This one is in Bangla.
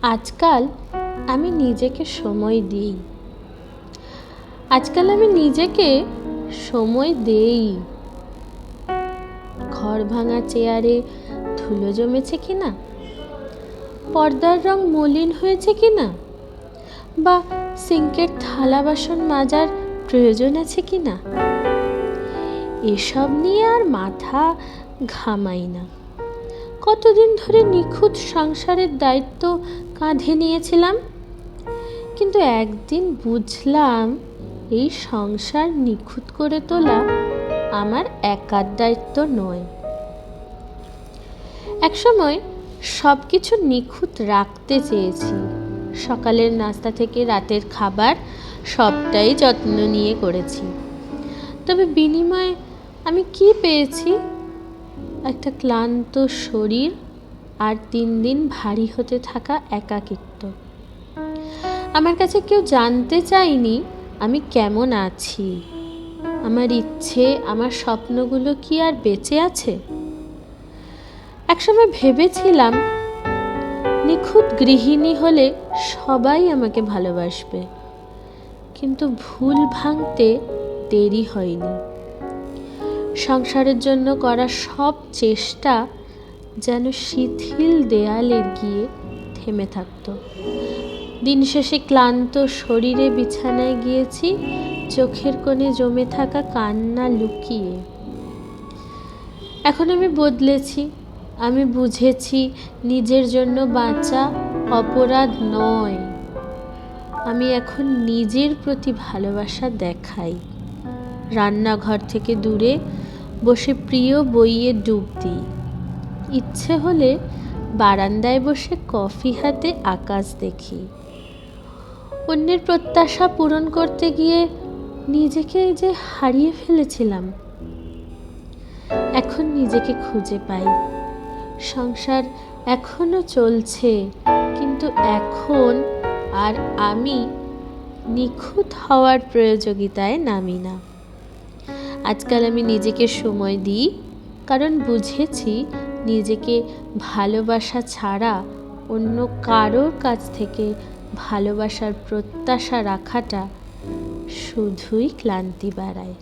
আজকাল আমি নিজেকে সময় দিই। আজকাল আমি নিজেকে সময় দেই। ঘর ভাঙা চেয়ারে ধুলো জমেছে কিনা, পর্দার রং মলিন হয়েছে কিনা, বা সিঙ্কের থালা বাসন মাজার প্রয়োজন আছে কিনা, এসব নিয়ে আর মাথা ঘামাই না। কতদিন ধরে নিখুঁত সংসারের দায়িত্ব কাঁধে নিয়েছিলাম, কিন্তু একদিন বুঝলাম এই সংসার নিখুঁত করে তোলা আমার একার দায়িত্ব নয়। একসময় সব কিছু নিখুঁত রাখতে চেয়েছি। সকালের নাস্তা থেকে রাতের খাবার সবটাই যত্ন নিয়ে করেছি। তবে বিনিময়ে আমি কি পেয়েছি? একটা ক্লান্ত শরীর আর 3 দিন ভারী হতে থাকা একাকিত্ব। আমার কাছে কেউ জানতে চায়নি আমি কেমন আছি। আমার ইচ্ছে, আমার স্বপ্নগুলো কি আর বেঁচে আছে? একসময় ভেবেছিলাম নিখুঁত গৃহিণী হলে সবাই আমাকে ভালোবাসবে, কিন্তু ভুল ভাঙতে দেরি হয়নি। সংসারের জন্য করা সব চেষ্টা যেন শিথিল দেয়ালে গিয়ে থেমে থাকত। দিন শেষে ক্লান্ত শরীরে বিছানায় গিয়েছি, চোখের কোণে জমে থাকা কান্না লুকিয়ে। এখন আমি বদলেছি। আমি বুঝেছি নিজের জন্য বাঁচা অপরাধ নয়। আমি এখন নিজের প্রতি ভালোবাসা দেখাই। রান্নাঘর থেকে দূরে বসে প্রিয় বইয়ে ডুব দিই। ইচ্ছে হলে বারান্দায় বসে কফি হাতে আকাশ দেখি। অন্যের প্রত্যাশা পূরণ করতে গিয়ে নিজেকে যে হারিয়ে ফেলেছিলাম, এখন নিজেকে খুঁজে পাই। সংসার এখনো চলছে, কিন্তু এখন আর আমি নিখুঁত হওয়ার প্রয়োজনীয়তায় নামি না। আজকাল আমি নিজেকে সময় দিই, কারণ বুঝেছি নিজেকে ভালোবাসা ছাড়া অন্য কারোর কাছ থেকে ভালোবাসার প্রত্যাশা রাখাটা শুধুই ক্লান্তি বাড়ায়।